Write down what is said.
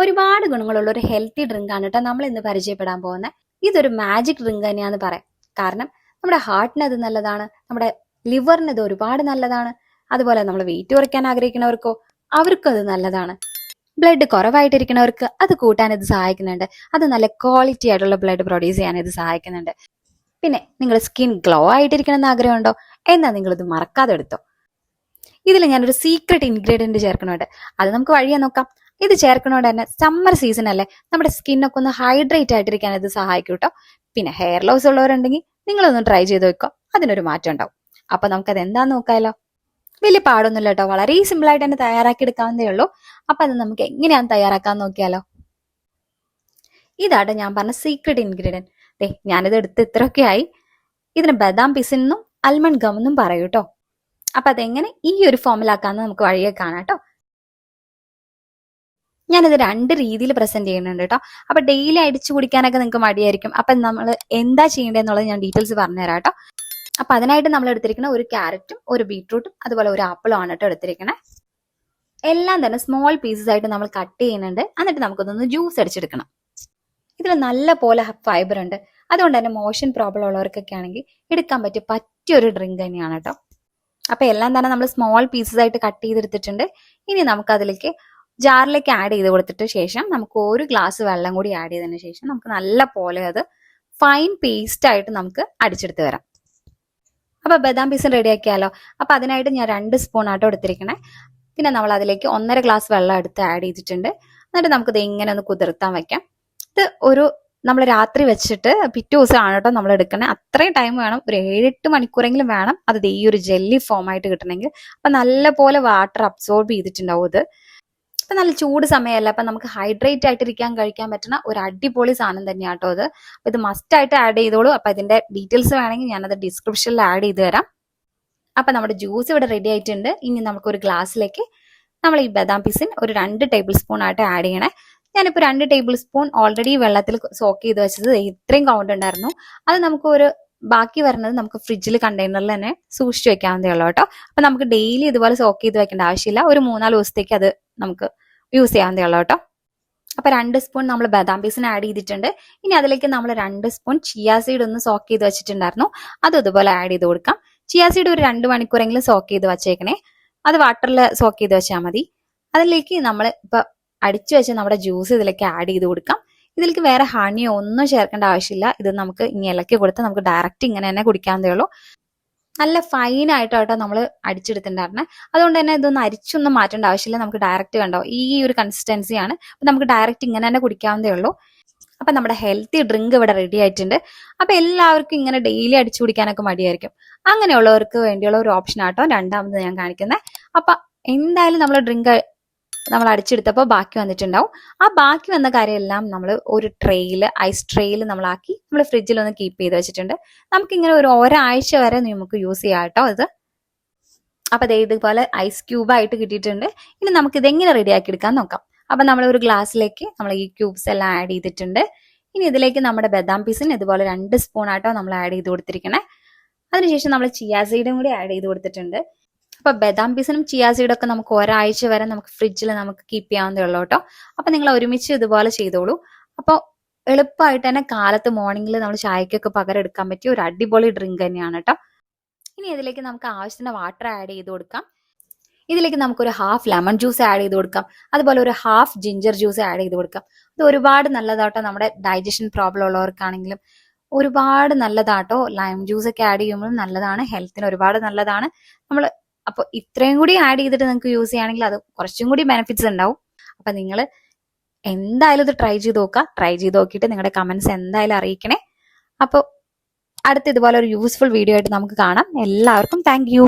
ഒരുപാട് ഗുണങ്ങളുള്ള ഒരു ഹെൽത്തി ഡ്രിങ്ക് ആണ് കേട്ടോ നമ്മൾ ഇന്ന് പരിചയപ്പെടാൻ പോകുന്നത്. ഇതൊരു മാജിക് ഡ്രിങ്ക് തന്നെയാന്ന് പറയാം. കാരണം നമ്മുടെ ഹാർട്ടിന് അത് നല്ലതാണ്, നമ്മുടെ ലിവറിന് ഇത് ഒരുപാട് നല്ലതാണ്. അതുപോലെ നമ്മൾ വെയിറ്റ് കുറയ്ക്കാൻ ആഗ്രഹിക്കുന്നവർക്കോ അവർക്കും അത് നല്ലതാണ്. ബ്ലഡ് കുറവായിട്ടിരിക്കുന്നവർക്ക് അത് കൂട്ടാൻ ഇത് സഹായിക്കുന്നുണ്ട്. അത് നല്ല ക്വാളിറ്റി ആയിട്ടുള്ള ബ്ലഡ് പ്രൊഡ്യൂസ് ചെയ്യാൻ ഇത് സഹായിക്കുന്നുണ്ട്. പിന്നെ നിങ്ങളുടെ സ്കിൻ ഗ്ലോ ആയിട്ടിരിക്കണമെന്ന് ആഗ്രഹമുണ്ടോ? എന്നാൽ നിങ്ങളിത് മറക്കാതെ എടുത്തോ. ഇതിൽ ഞാനൊരു സീക്രട്ട് ഇൻഗ്രീഡിയന്റ് ചേർക്കണുണ്ട്. അത് നമുക്ക് വഴിയെ നോക്കാം. ഇത് ചേർക്കണോണ്ട് തന്നെ സമ്മർ സീസൺ അല്ലേ, നമ്മുടെ സ്കിന്നൊക്കെ ഒന്ന് ഹൈഡ്രേറ്റ് ആയിട്ടിരിക്കാൻ ഇത് സഹായിക്കും കേട്ടോ. പിന്നെ ഹെയർ ലോസ് ഉള്ളവരുണ്ടെങ്കിൽ നിങ്ങളൊന്ന് ട്രൈ ചെയ്ത് വെക്കോ, അതിനൊരു മാറ്റം ഉണ്ടാവും. അപ്പൊ നമുക്കത് എന്താന്ന് നോക്കാമല്ലോ. വലിയ പാടൊന്നുമില്ല കേട്ടോ, വളരെ സിമ്പിൾ ആയിട്ട് തന്നെ തയ്യാറാക്കി എടുക്കാവുന്നതേ ഉള്ളൂ. അപ്പൊ അത് നമുക്ക് എങ്ങനെയാണ് തയ്യാറാക്കാൻ നോക്കിയാലോ. ഇതാട്ടോ ഞാൻ പറഞ്ഞ സീക്രട്ട് ഇൻഗ്രീഡിയന്റ്. ഞാനിത് എടുത്ത് ഇത്രയൊക്കെ ആയി. ഇതിന് ബദാം പിസിൻ എന്നും അൽമണ്ട് ഗം എന്നും പറയൂ കേട്ടോ. അപ്പൊ അതെങ്ങനെ ഈ ഒരു ഫോമിലാക്കാന്ന് നമുക്ക് വഴിയെ കാണാം കേട്ടോ. ഞാനിത് രണ്ട് രീതിയിൽ പ്രസന്റ് ചെയ്യുന്നുണ്ട് കേട്ടോ. അപ്പൊ ഡെയിലി അടിച്ചു കുടിക്കാനൊക്കെ നിങ്ങൾക്ക് മടിയായിരിക്കും. അപ്പൊ നമ്മൾ എന്താ ചെയ്യേണ്ടതെന്നുള്ളത് ഞാൻ ഡീറ്റെയിൽസ് പറഞ്ഞുതരാം കേട്ടോ. അപ്പൊ അതിനായിട്ട് നമ്മൾ എടുത്തിരിക്കുന്ന ഒരു ക്യാരറ്റും ഒരു ബീട്രൂട്ടും അതുപോലെ ഒരു ആപ്പിളും ആണ് കേട്ടോ എടുത്തിരിക്കണേ. എല്ലാം തന്നെ സ്മോൾ പീസസ് ആയിട്ട് നമ്മൾ കട്ട് ചെയ്യുന്നുണ്ട്. എന്നിട്ട് നമുക്കൊന്ന് ജ്യൂസ് അടിച്ചെടുക്കണം. ഇതിൽ നല്ല പോലെ ഫൈബർ ഉണ്ട്. അതുകൊണ്ട് തന്നെ മോഷൻ പ്രോബ്ലം ഉള്ളവർക്കൊക്കെ ആണെങ്കിൽ എടുക്കാൻ പറ്റിയൊരു ഡ്രിങ്ക് തന്നെയാണ് കേട്ടോ. അപ്പൊ എല്ലാം തന്നെ നമ്മൾ സ്മോൾ പീസസ് ആയിട്ട് കട്ട് ചെയ്തെടുത്തിട്ടുണ്ട്. ഇനി നമുക്ക് അതിലേക്ക് ജാറിലേക്ക് ആഡ് ചെയ്ത് കൊടുത്തിട്ട് ശേഷം നമുക്ക് ഒരു ഗ്ലാസ് വെള്ളം കൂടി ആഡ് ചെയ്തതിന് ശേഷം നമുക്ക് നല്ല പോലെ അത് ഫൈൻ പേസ്റ്റ് ആയിട്ട് നമുക്ക് അടിച്ചെടുത്ത് വരാം. അപ്പൊ ബദാം പീസും റെഡി ആക്കിയാലോ. അപ്പൊ അതിനായിട്ട് ഞാൻ 2 സ്പൂൺ ആട്ടോ എടുത്തിരിക്കണേ. പിന്നെ നമ്മൾ അതിലേക്ക് 1.5 ഗ്ലാസ് വെള്ളം എടുത്ത് ആഡ് ചെയ്തിട്ടുണ്ട്. എന്നിട്ട് നമുക്കിത് ഇങ്ങനെ ഒന്ന് കുതിർത്താൻ വെക്കാം. ഇത് നമ്മൾ രാത്രി വെച്ചിട്ട് പിറ്റേ ദിവസമാണ് കേട്ടോ നമ്മൾ എടുക്കുന്നത്. അത്രയും ടൈം വേണം, ഒരു 7-8 മണിക്കൂറെങ്കിലും വേണം അത് ഈ ഒരു ജെല്ലി ഫോം ആയിട്ട് കിട്ടണമെങ്കിൽ. അപ്പൊ നല്ല പോലെ വാട്ടർ അബ്സോർബ് ചെയ്തിട്ടുണ്ടാവും ഇത്. ഇപ്പൊ നല്ല ചൂട് സമയമല്ല, അപ്പൊ നമുക്ക് ഹൈഡ്രേറ്റ് ആയിട്ടിരിക്കാൻ കഴിക്കാൻ പറ്റുന്ന ഒരു അടിപൊളി സാധനം തന്നെയാട്ടോ ഇത്. അപ്പൊ ഇത് മസ്റ്റ് ആയിട്ട് ആഡ് ചെയ്തോളൂ. അപ്പൊ ഇതിന്റെ ഡീറ്റെയിൽസ് വേണമെങ്കിൽ ഞാനത് ഡിസ്ക്രിപ്ഷനിൽ ആഡ് ചെയ്ത് തരാം. അപ്പൊ നമ്മുടെ ജ്യൂസ് ഇവിടെ റെഡി ആയിട്ടുണ്ട്. ഇനി നമുക്ക് ഒരു ഗ്ലാസ്സിലേക്ക് നമ്മൾ ഈ ബദാം പീസിൻ ഒരു 2 ടേബിൾ സ്പൂൺ ആയിട്ട് ആഡ് ചെയ്യണേ. ഞാനിപ്പോൾ 2 ടേബിൾ സ്പൂൺ ഓൾറെഡി വെള്ളത്തിൽ സോക്ക് ചെയ്ത് വെച്ചത് ഇത്രയും കൗണ്ട് ഉണ്ടായിരുന്നു. അത് നമുക്ക് ബാക്കി വരുന്നത് നമുക്ക് ഫ്രിഡ്ജിൽ കണ്ടെയ്നറിൽ തന്നെ സൂക്ഷിച്ചു വെക്കാവുന്നതേ ഉള്ളൂ കേട്ടോ. അപ്പൊ നമുക്ക് ഡെയിലി ഇതുപോലെ സോക്ക് ചെയ്ത് വെക്കേണ്ട ആവശ്യമില്ല. ഒരു 3-4 ദിവസത്തേക്ക് അത് നമുക്ക് യൂസ് ചെയ്യാവുന്നതേ ഉള്ളൂ കേട്ടോ. അപ്പൊ 2 സ്പൂൺ നമ്മൾ ബദാം പീസിന് ആഡ് ചെയ്തിട്ടുണ്ട്. ഇനി അതിലേക്ക് നമ്മൾ 2 സ്പൂൺ ചിയാ സീഡ് ഒന്ന് സോക്ക് ചെയ്ത് വെച്ചിട്ടുണ്ടായിരുന്നു. അത് ഇതുപോലെ ആഡ് ചെയ്ത് കൊടുക്കാം. ചിയാ സീഡ് ഒരു 2 മണിക്കൂറെങ്കിലും സോക്ക് ചെയ്ത് വെച്ചേക്കണേ. അത് വാട്ടറിൽ സോക്ക് ചെയ്ത് വെച്ചാൽ മതി. അതിലേക്ക് നമ്മൾ ഇപ്പൊ അടിച്ചു വെച്ച നമ്മുടെ ജ്യൂസ് ഇതിലേക്ക് ആഡ് ചെയ്ത് കൊടുക്കാം. ഇതിലേക്ക് വേറെ ഹണിയോ ഒന്നും ചേർക്കേണ്ട ആവശ്യമില്ല. ഇത് നമുക്ക് ഇനി ഇലക്കി കൊടുത്ത് നമുക്ക് ഡയറക്റ്റ് ഇങ്ങനെ തന്നെ കുടിക്കാവുന്നതേ ഉള്ളൂ. നല്ല ഫൈൻ ആയിട്ടോ നമ്മൾ അടിച്ചെടുത്തിട്ടുണ്ടായിരുന്നെ. അതുകൊണ്ട് തന്നെ ഇതൊന്നും അരിച്ചൊന്നും മാറ്റേണ്ട ആവശ്യമില്ല. നമുക്ക് ഡയറക്റ്റ് കണ്ടോ ഈ ഒരു കൺസിസ്റ്റൻസിയാണ്. അപ്പൊ നമുക്ക് ഡയറക്റ്റ് ഇങ്ങനെ തന്നെ കുടിക്കാവുന്നതേ ഉള്ളൂ. അപ്പൊ നമ്മുടെ ഹെൽത്തി ഡ്രിങ്ക് ഇവിടെ റെഡി ആയിട്ടുണ്ട്. അപ്പൊ എല്ലാവർക്കും ഇങ്ങനെ ഡെയിലി അടിച്ചു കുടിക്കാനൊക്കെ മടിയായിരിക്കും. അങ്ങനെയുള്ളവർക്ക് വേണ്ടിയുള്ള ഒരു ഓപ്ഷൻ ആട്ടോ രണ്ടാമത് ഞാൻ കാണിക്കുന്നത്. അപ്പൊ എന്തായാലും നമ്മൾ ഡ്രിങ്ക് നമ്മൾ അടിച്ചെടുത്തപ്പോൾ ബാക്കി വന്നിട്ടുണ്ടാവും. ആ ബാക്കി വന്ന കാര്യമെല്ലാം നമ്മൾ ഒരു ഐസ് ട്രേയിൽ നമ്മളാക്കി നമ്മൾ ഫ്രിഡ്ജിൽ ഒന്ന് കീപ്പ് ചെയ്ത് വെച്ചിട്ടുണ്ട്. നമുക്കിങ്ങനെ ഒരാഴ്ച വരെ നമുക്ക് യൂസ് ചെയ്യാം കേട്ടോ ഇത്. അപ്പൊ ഇതുപോലെ ഐസ് ക്യൂബ് ആയിട്ട് കിട്ടിയിട്ടുണ്ട്. ഇനി നമുക്ക് ഇതെങ്ങനെ റെഡിയാക്കി എടുക്കാൻ നോക്കാം. അപ്പൊ നമ്മൾ ഒരു ഗ്ലാസ്സിലേക്ക് നമ്മൾ ഈ ക്യൂബ്സ് എല്ലാം ആഡ് ചെയ്തിട്ടുണ്ട്. ഇനി ഇതിലേക്ക് നമ്മുടെ ബദാം പീസിന് ഇതുപോലെ 2 സ്പൂൺ ആട്ടോ നമ്മൾ ആഡ് ചെയ്ത് കൊടുത്തിരിക്കണേ. അതിനുശേഷം നമ്മൾ ചിയാ സീഡും കൂടി ആഡ് ചെയ്ത് കൊടുത്തിട്ടുണ്ട്. അപ്പൊ ബദാം പീസിനും ചിയാ സീഡും ഒക്കെ നമുക്ക് ഒരാഴ്ച വരെ നമുക്ക് ഫ്രിഡ്ജിൽ നമുക്ക് കീപ്പ് ചെയ്യാവുന്നതേ ഉള്ളൂ കേട്ടോ. അപ്പൊ നിങ്ങൾ ഒരുമിച്ച് ഇതുപോലെ ചെയ്തോളൂ. അപ്പോൾ എളുപ്പമായിട്ട് തന്നെ കാലത്ത് മോർണിംഗിൽ നമ്മൾ ചായക്കൊക്കെ പകരം എടുക്കാൻ പറ്റിയ ഒരു അടിപൊളി ഡ്രിങ്ക് തന്നെയാണ് കേട്ടോ. ഇനി ഇതിലേക്ക് നമുക്ക് ആവശ്യത്തിന് വാട്ടർ ആഡ് ചെയ്ത് കൊടുക്കാം. ഇതിലേക്ക് നമുക്കൊരു ഹാഫ് ലെമൺ ജ്യൂസ് ആഡ് ചെയ്ത് കൊടുക്കാം. അതുപോലെ ഒരു ഹാഫ് ജിഞ്ചർ ജ്യൂസ് ആഡ് ചെയ്ത് കൊടുക്കാം. ഇത് ഒരുപാട് നല്ലതാട്ടോ. നമ്മുടെ ഡൈജഷൻ പ്രോബ്ലം ഉള്ളവർക്കാണെങ്കിലും ഒരുപാട് നല്ലതാട്ടോ. ലൈം ജ്യൂസ് ഒക്കെ ആഡ് ചെയ്യുമ്പോഴും നല്ലതാണ്, ഹെൽത്തിന് ഒരുപാട് നല്ലതാണ്. നമ്മൾ അപ്പോൾ ഇത്രയും കൂടി ആഡ് ചെയ്തിട്ട് നിങ്ങൾക്ക് യൂസ് ചെയ്യുകയാണെങ്കിൽ അത് കുറച്ചും കൂടി ബെനിഫിറ്റ്സ് ഉണ്ടാവും. അപ്പൊ നിങ്ങൾ എന്തായാലും ഇത് ട്രൈ ചെയ്ത് നോക്കുക. ട്രൈ ചെയ്ത് നോക്കിയിട്ട് നിങ്ങളുടെ കമന്റ്സ് എന്തായാലും അറിയിക്കണേ. അപ്പോൾ അടുത്ത ഇതുപോലെ ഒരു യൂസ്ഫുൾ വീഡിയോ ആയിട്ട് നമുക്ക് കാണാം. എല്ലാവർക്കും താങ്ക് യു.